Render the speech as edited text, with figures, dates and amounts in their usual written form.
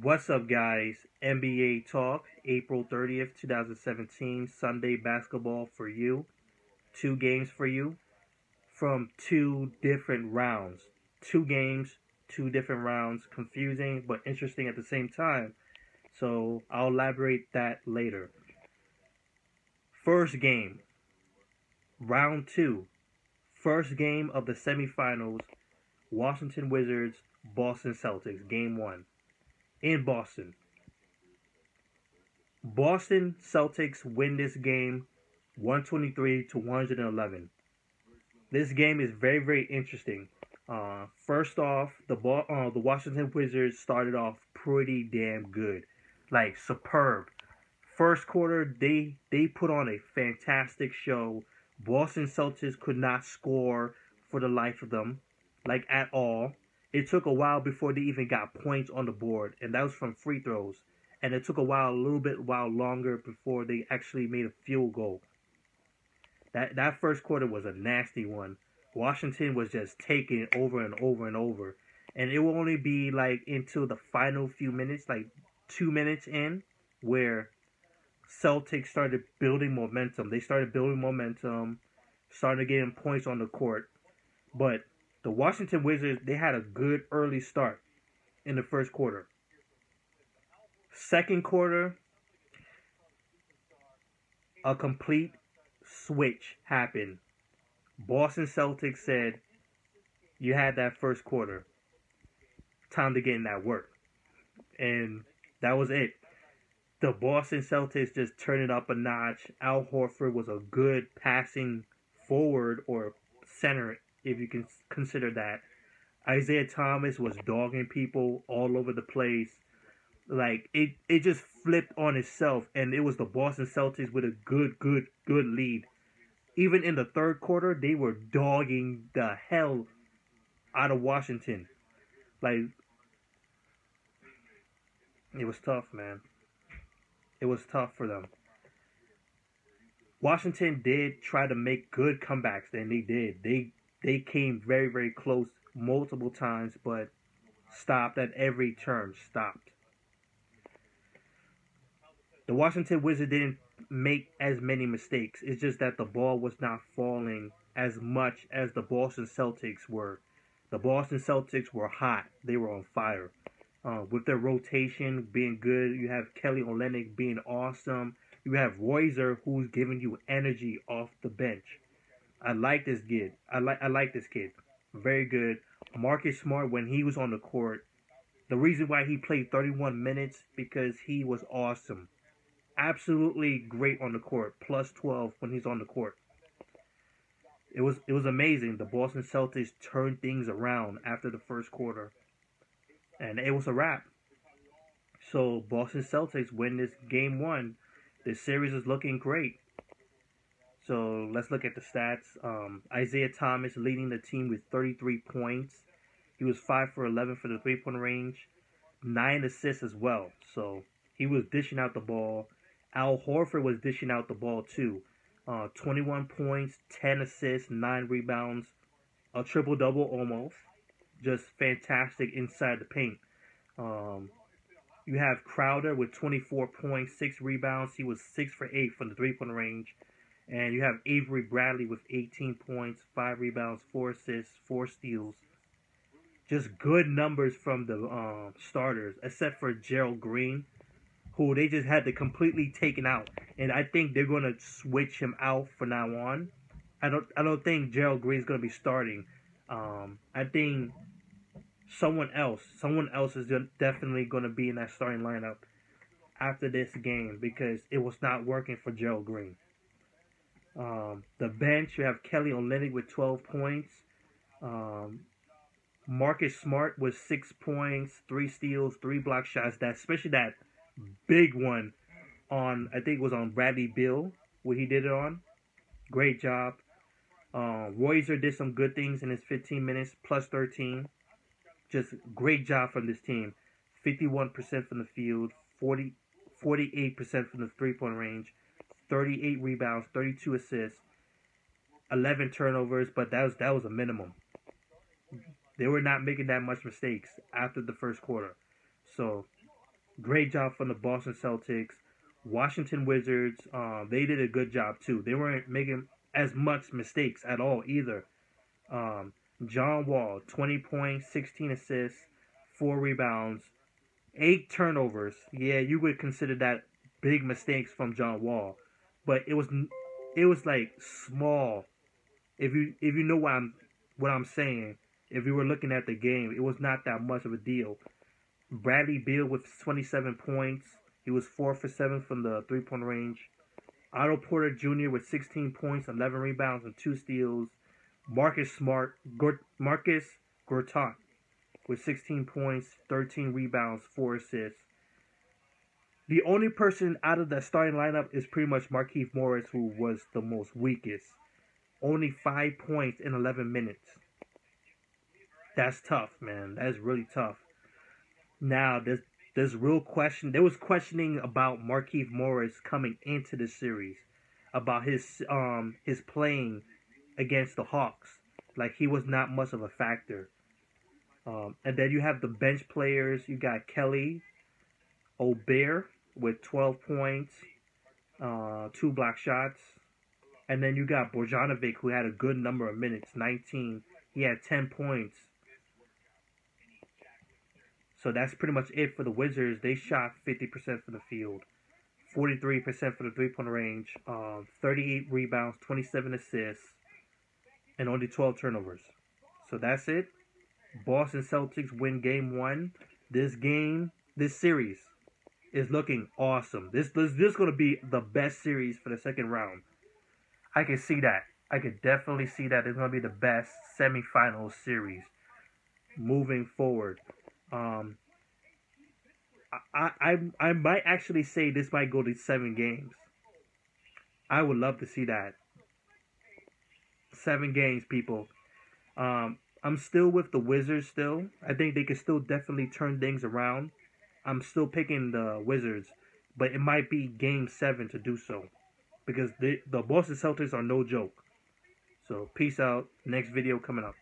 What's up, guys? NBA Talk, April 30th, 2017, Sunday basketball for you. Two games for you from two different rounds. Two games, two different rounds. Confusing but interesting at the same time. So I'll elaborate that later. First game, round two. First game of the semifinals. Washington Wizards, Boston Celtics, game one. In Boston. Boston Celtics win this game 123 to 111. This game is very, very interesting. First off, the Washington Wizards started off pretty damn good, like superb. First quarter, they put on a fantastic show. Boston Celtics could not score for the life of them, like at all. It took a while before they even got points on the board, and that was from free throws. And it took a little bit while longer before they actually made a field goal. That first quarter was a nasty one. Washington was just taking it over and over and over, and it will only be like until the final few minutes, like 2 minutes in, where Celtics started building momentum. They started building momentum, started getting points on the court, but the Washington Wizards, they had a good early start in the first quarter. Second quarter, a complete switch happened. Boston Celtics said, "You had that first quarter. Time to get in that work." And that was it. The Boston Celtics just turned it up a notch. Al Horford was a good passing forward or center, if you can consider that. Isaiah Thomas was dogging people all over the place. Like it just flipped on itself, and it was the Boston Celtics with a good lead. Even in the third quarter, they were dogging the hell out of Washington. Like, it was tough, man. It was tough for them. Washington did try to make good comebacks, and they did. They came very, very close multiple times, but stopped at every turn. Stopped. The Washington Wizards didn't make as many mistakes. It's just that the ball was not falling as much as the Boston Celtics were. The Boston Celtics were hot. They were on fire. With their rotation being good, you have Kelly Olynyk being awesome. You have Royzer, who's giving you energy off the bench. I like this kid. I like this kid. Very good. Marcus Smart, when he was on the court, the reason why he played 31 minutes because he was awesome. Absolutely great on the court. Plus 12 when he's on the court. It was amazing. The Boston Celtics turned things around after the first quarter, and it was a wrap. So Boston Celtics win this game one. This series is looking great. So let's look at the stats. Isaiah Thomas leading the team with 33 points. He was 5 for 11 for the three-point range, 9 assists as well. So he was dishing out the ball. Al Horford was dishing out the ball too. 21 points, 10 assists, 9 rebounds, a triple-double almost. Just fantastic inside the paint. You have Crowder with 24 points, 6 rebounds. He was 6 for 8 from the three-point range. And you have Avery Bradley with 18 points, 5 rebounds, 4 assists, 4 steals. Just good numbers from the starters, except for Gerald Green, who they just had to completely taken out. And I think they're going to switch him out from now on. I don't think Gerald Green's going to be starting. I think someone else is definitely going to be in that starting lineup after this game because it was not working for Gerald Green. The bench, you have Kelly Olynyk with 12 points. Marcus Smart with 6 points, 3 steals, 3 block shots. Especially that big one on, I think it was on Bradley Beal, where he did it on. Great job. Royzer did some good things in his 15 minutes, plus 13. Just great job from this team. 51% from the field, 48% from the three-point range, 38 rebounds, 32 assists, 11 turnovers, but that was a minimum. They were not making that much mistakes after the first quarter. So Great job from the Boston Celtics. Washington Wizards, they did a good job too. They weren't making as much mistakes at all either. Um, John Wall, 20 points, 16 assists, 4 rebounds, 8 turnovers. Yeah, you would consider that big mistakes from John Wall, but it was like small. If you know what I'm saying, if you were looking at the game, it was not that much of a deal. Bradley Beal with 27 points. He was 4 for 7 from the 3-point range. Otto Porter Jr. with 16 points, 11 rebounds, and 2 steals. Marcus Gortat with 16 points, 13 rebounds, 4 assists. The only person out of that starting lineup is pretty much Markieff Morris, who was the most weakest. Only 5 points in 11 minutes. That's tough, man. That's really tough. Now, there's real question. There was questioning about Markieff Morris coming into the series, about his playing against the Hawks. Like, he was not much of a factor. And then you have the bench players. You got Kelly Obear with 12 points, 2 block shots. And then you got Bojanovic, who had a good number of minutes, 19. He had 10 points. So that's pretty much it for the Wizards. They shot 50% from the field, 43% for the 3-point range, 38 rebounds, 27 assists, and only 12 turnovers. So that's it. Boston Celtics win game 1. This series is looking awesome. This is going to be the best series for the second round. I can see that. I could definitely see that it's going to be the best semifinal series moving forward. I might actually say this might go to 7 games. I would love to see that. 7 games, people. I'm still with the Wizards still. I think they can still definitely turn things around. I'm still picking the Wizards, but it might be game 7 to do so, because the Boston Celtics are no joke. So peace out. Next video coming up.